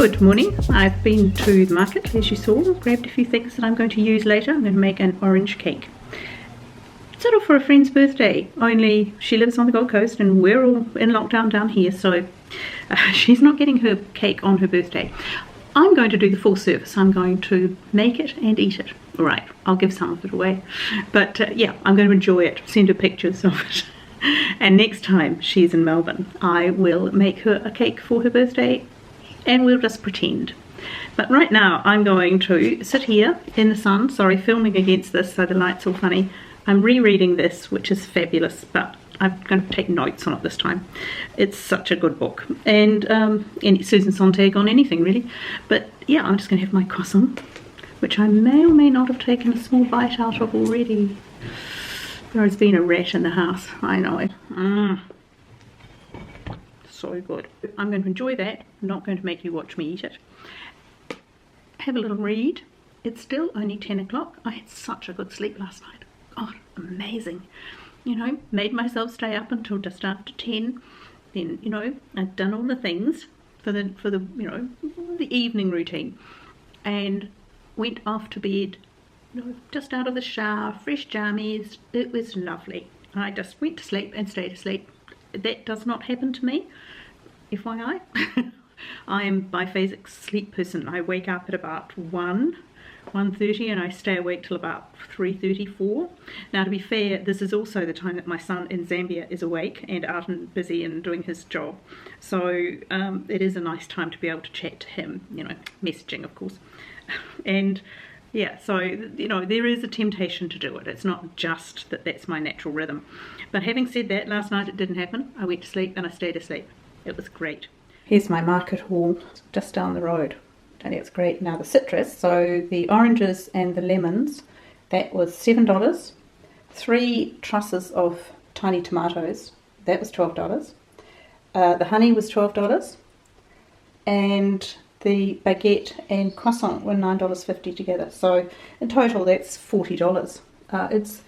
Good morning. I've been to the market, as you saw, grabbed a few things that I'm going to use later. I'm going to make an orange cake. Sort of for a friend's birthday, only she lives on the Gold Coast and we're all in lockdown down here, so she's not getting her cake on her birthday. I'm going to do the full service. I'm going to make it and eat it. All right, I'll give some of it away. But yeah, I'm going to enjoy it, send her pictures of it. And next time she's in Melbourne, I will make her a cake for her birthday and we'll just pretend. But right now I'm going to sit here in the sun, sorry, filming against this so the light's all funny. I'm rereading this, which is fabulous, but I'm going to take notes on it this time. It's such a good book, and Susan Sontag on anything really. But yeah, I'm just going to have my croissant, which I may or may not have taken a small bite out of already. There has been a rat in the house, I know. So good. I'm going to enjoy that. I'm not going to make you watch me eat it. Have a little read. It's still only 10 o'clock. I had such a good sleep last night. God, amazing. You know, made myself stay up until just after 10. Then, you know, I'd done all the things for the you know, the evening routine. And went off to bed, you know, just out of the shower, fresh jammies. It was lovely. I just went to sleep and stayed asleep. That does not happen to me, FYI. I am biphasic sleep person. I wake up at about 1:30 and I stay awake till about 3:34. Now, to be fair, this is also the time that my son in Zambia is awake and out and busy and doing his job. So it is a nice time to be able to chat to him, you know, messaging of course. And yeah, so, you know, there is a temptation to do it. It's not just that that's my natural rhythm. But having said that, last night it didn't happen. I went to sleep and I stayed asleep. It was great. Here's my market haul just down the road. And it's great. Now the citrus, so the oranges and the lemons, that was $7. 3 trusses of tiny tomatoes, that was $12. The honey was $12. And the baguette and croissant were $9.50 together. So in total that's $40. It's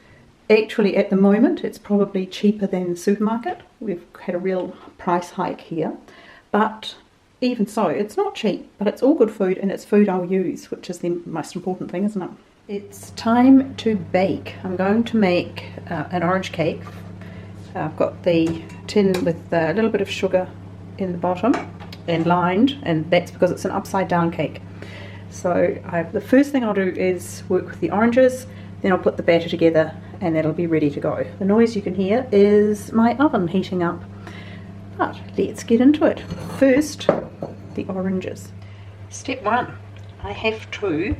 actually, at the moment, it's probably cheaper than the supermarket. We've had a real price hike here. But even so, it's not cheap, but it's all good food and it's food I'll use, which is the most important thing, isn't it? It's time to bake. I'm going to make an orange cake. I've got the tin with a little bit of sugar in the bottom and lined, and that's because it's an upside down cake. So the first thing I'll do is work with the oranges, then I'll put the batter together and that'll be ready to go. The noise you can hear is my oven heating up. But let's get into it. First, the oranges. Step 1, I have to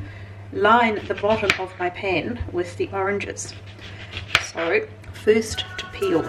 line the bottom of my pan with the oranges. So first to peel.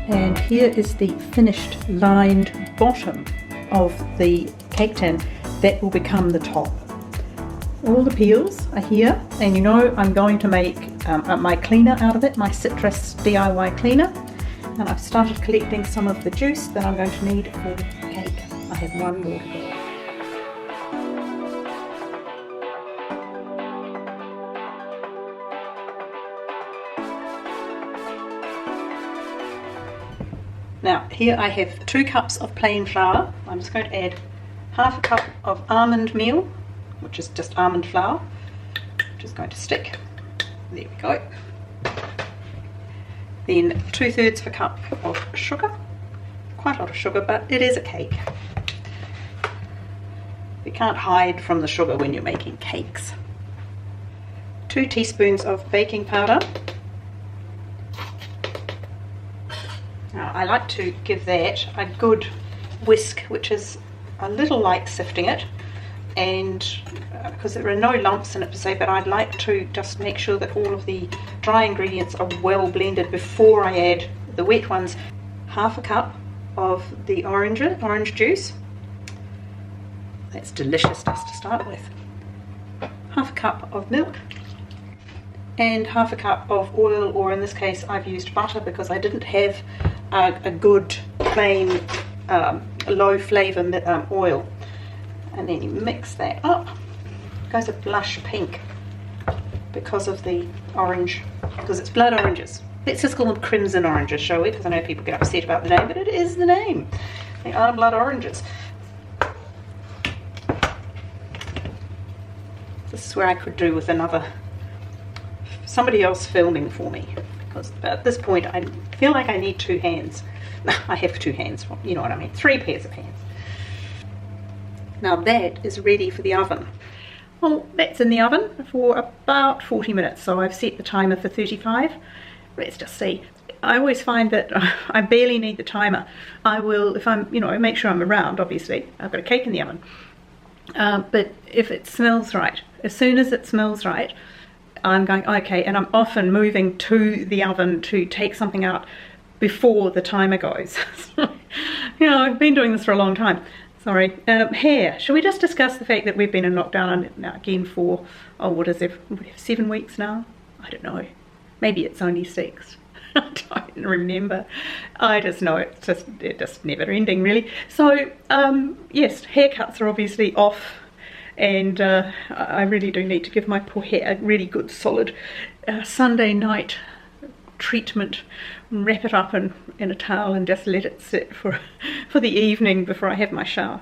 And here is the finished lined bottom of the cake tin that will become the top. All the peels are here, and you know I'm going to make my cleaner out of it, my citrus DIY cleaner. And I've started collecting some of the juice that I'm going to need for the cake. I have one more to go. Now here I have 2 cups of plain flour. I'm just going to add half a cup of almond meal, which is just almond flour, which is going to stick. There we go. Then 2/3 of a cup of sugar. Quite a lot of sugar, but it is a cake. You can't hide from the sugar when you're making cakes. 2 teaspoons of baking powder. Now, I like to give that a good whisk, which is a little like sifting it, and because there are no lumps in it per se, but I'd like to just make sure that all of the dry ingredients are well blended before I add the wet ones. Half a cup of the orange juice. That's delicious just to start with. Half a cup of milk. and half a cup of oil, or in this case I've used butter because I didn't have a good plain low flavour oil. And then you mix that up. It goes a blush pink because of the orange, because it's blood oranges. Let's just call them crimson oranges, shall we? Because I know people get upset about the name, but it is the name. They are blood oranges. This is where I could do with somebody else filming for me, because at this point I feel like I need 2 hands. I have 2 hands, you know what I mean, 3 pairs of hands. Now that is ready for the oven. Well, that's in the oven for about 40 minutes, so I've set the timer for 35. Let's just see. I always find that I barely need the timer. I will, if I'm, make sure I'm around, obviously. I've got a cake in the oven. But if it smells right, as soon as it smells right, I'm going, okay, and I'm often moving to the oven to take something out before the timer goes. I've been doing this for a long time. Sorry. Hair. Shall we just discuss the fact that we've been in lockdown now again for, what is it, 7 weeks now? I don't know. Maybe it's only 6. I don't remember. I just know it's just never ending, really. So, yes, haircuts are obviously off, and I really do need to give my poor hair a really good solid Sunday night treatment, wrap it up in a towel and just let it sit for the evening before I have my shower.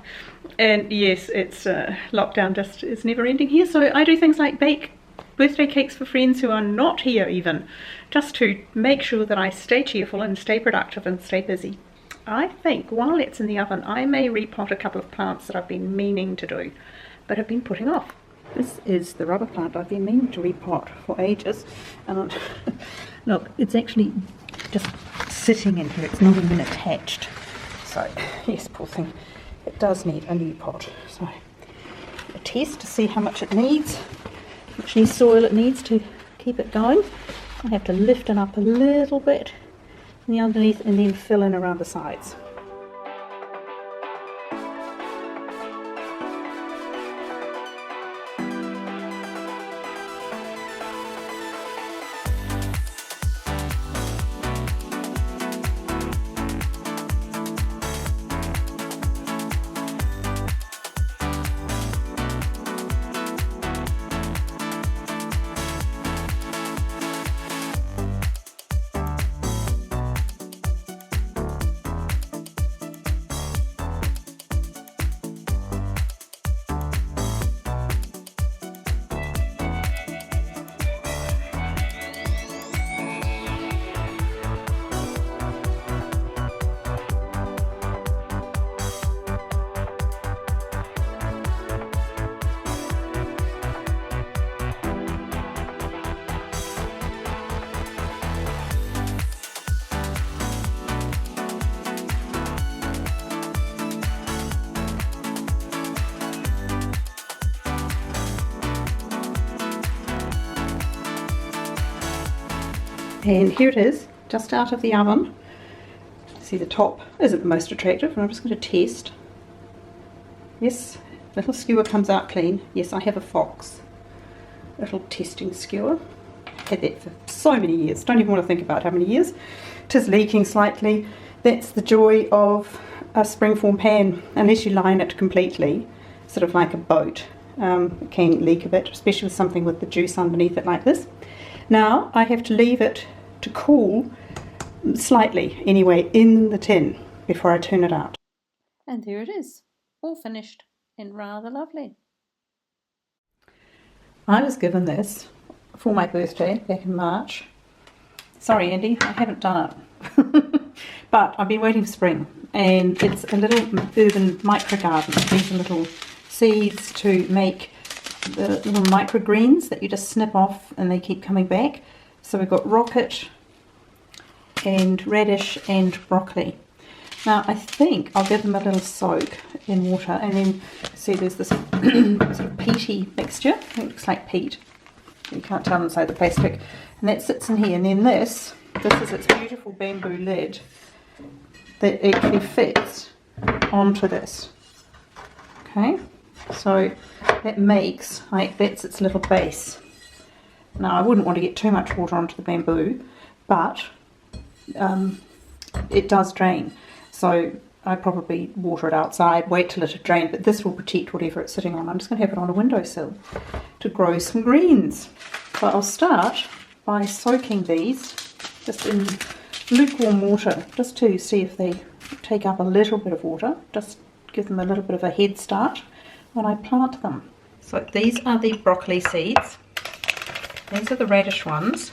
And yes, it's lockdown just is never ending here, so I do things like bake birthday cakes for friends who are not here, even just to make sure that I stay cheerful and stay productive and stay busy. I think while it's in the oven I may repot a couple of plants that I've been meaning to do but have been putting off. This is the rubber plant I've been meaning to repot for ages, and look, it's actually just sitting in here, it's not even attached. So yes, poor thing, it does need a new pot. So a test to see how much it needs, how much new soil it needs to keep it going. I have to lift it up a little bit in the underneath and then fill in around the sides. And here it is, just out of the oven. See, the top isn't the most attractive, and I'm just going to test. Yes, little skewer comes out clean. Yes, I have a Fox little testing skewer. Had that for so many years, don't even want to think about how many years. It is leaking slightly. That's the joy of a springform pan, unless you line it completely, sort of like a boat. It can leak a bit, especially with something with the juice underneath it like this. Now I have to leave it to cool slightly anyway in the tin before I turn it out. And there it is, all finished and rather lovely. I was given this for my birthday back in March. Sorry Andy, I haven't done it. But I've been waiting for spring, and it's a little urban micro garden. These are little seeds to make the little microgreens that you just snip off and they keep coming back. So we've got rocket and radish and broccoli. Now I think I'll give them a little soak in water, and then see there's this sort of peaty mixture. It looks like peat. You can't tell inside the plastic. And that sits in here, and then this is its beautiful bamboo lid that actually fits onto this. Okay, so that makes, like, that's its little base. Now I wouldn't want to get too much water onto the bamboo, but it does drain, so I probably water it outside, wait till it drains, but this will protect whatever it's sitting on. I'm just going to have it on a windowsill to grow some greens. So I'll start by soaking these just in lukewarm water, just to see if they take up a little bit of water, just give them a little bit of a head start when I plant them. So these are the broccoli seeds. These are the radish ones.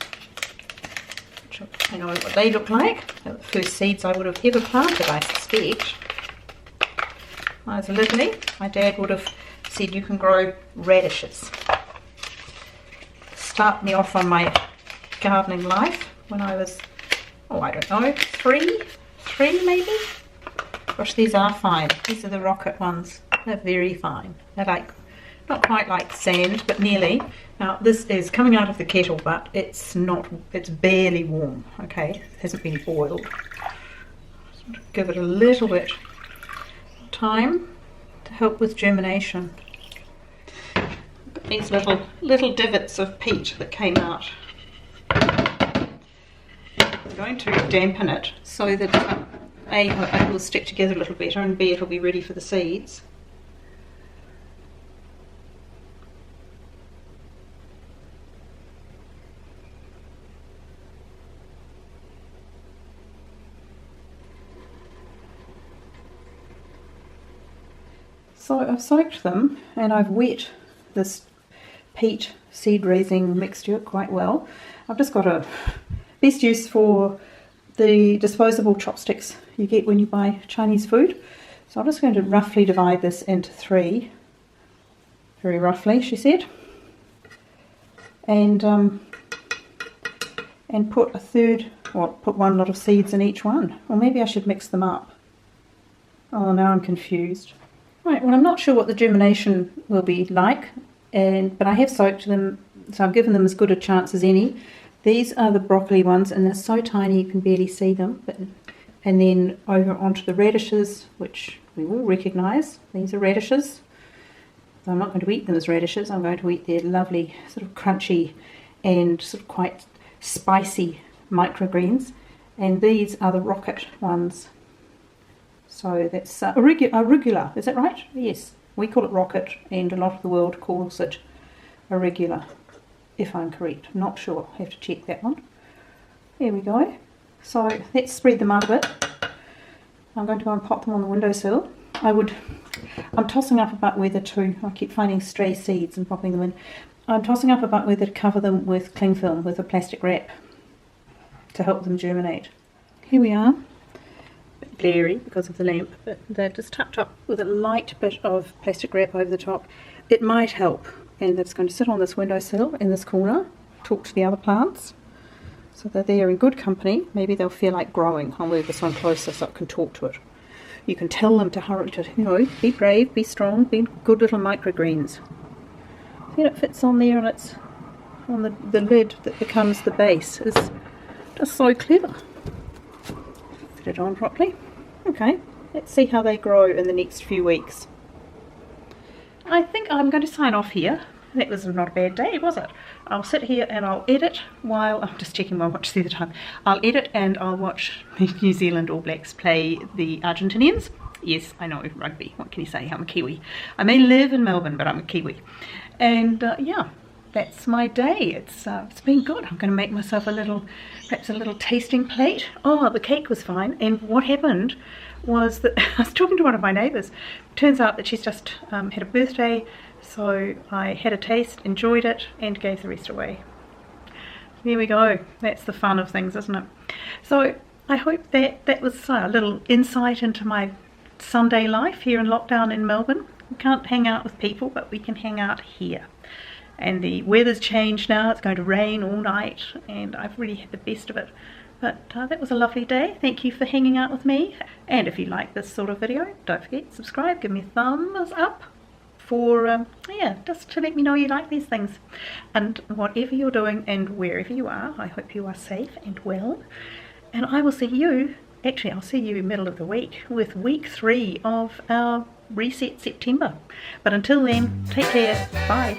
I know what they look like. They're the first seeds I would have ever planted, I suspect. When I was little, my dad would have said you can grow radishes. Start me off on my gardening life when I was, oh I don't know, three maybe? Gosh, these are fine. These are the rocket ones. They're very fine. They're like, not quite like sand, but nearly. Now this is coming out of the kettle, but it's barely warm, okay? It hasn't been boiled. Just give it a little bit of time to help with germination. These little divots of peat that came out. I'm going to dampen it so that A, it will stick together a little better, and B, it'll be ready for the seeds. So I've soaked them and I've wet this peat seed raising mixture quite well. I've just got a best use for the disposable chopsticks you get when you buy Chinese food. So I'm just going to roughly divide this into 3, very roughly she said, and put a third, or put one lot of seeds in each one, or maybe I should mix them up. Oh, now I'm confused. Right, well I'm not sure what the germination will be like, but I have soaked them, so I've given them as good a chance as any. These are the broccoli ones, and they're so tiny you can barely see them. And then over onto the radishes, which we all recognise. These are radishes. So I'm not going to eat them as radishes, I'm going to eat their lovely sort of crunchy and sort of quite spicy microgreens. And these are the rocket ones. So that's arugula, is that right? Yes, we call it rocket, and a lot of the world calls it arugula, if I'm correct. I'm not sure, I have to check that one. There we go. So let's spread them out a bit. I'm going to go and pop them on the windowsill. I'm tossing up about whether to, I keep finding stray seeds and popping them in. I'm tossing up about whether to cover them with cling film, with a plastic wrap, to help them germinate. Here we are. Blurry because of the lamp, but they're just tucked up with a light bit of plastic wrap over the top. It might help, and that's going to sit on this windowsill in this corner, talk to the other plants, so that they're in good company. Maybe they'll feel like growing. I'll move this one closer so it can talk to it. You can tell them to hurry, to, you know, be brave, be strong, be good little microgreens. See, it fits on there, and it's on the lid that becomes the base. Is just so clever. Fit it on properly. Okay, let's see how they grow in the next few weeks. I think I'm going to sign off here. That was not a bad day, was it? I'll sit here and I'll edit while, I'm just checking my watch the other time. I'll edit and I'll watch the New Zealand All Blacks play the Argentinians. Yes, I know, rugby, what can you say, I'm a Kiwi. I may live in Melbourne, but I'm a Kiwi. And yeah, that's my day. It's been good. I'm going to make myself perhaps a little tasting plate. Oh, the cake was fine. And what happened was that I was talking to one of my neighbours. Turns out that she's just had a birthday, so I had a taste, enjoyed it, and gave the rest away. There we go. That's the fun of things, isn't it? So I hope that was a little insight into my Sunday life here in lockdown in Melbourne. We can't hang out with people, but we can hang out here. And the weather's changed now, it's going to rain all night, and I've really had the best of it. But that was a lovely day. Thank you for hanging out with me. And if you like this sort of video, don't forget, subscribe, give me a thumbs up for, yeah, just to let me know you like these things. And whatever you're doing and wherever you are, I hope you are safe and well. And I will see you, actually I'll see you middle of the week with week 3 of our Reset September. But until then, take care. Bye.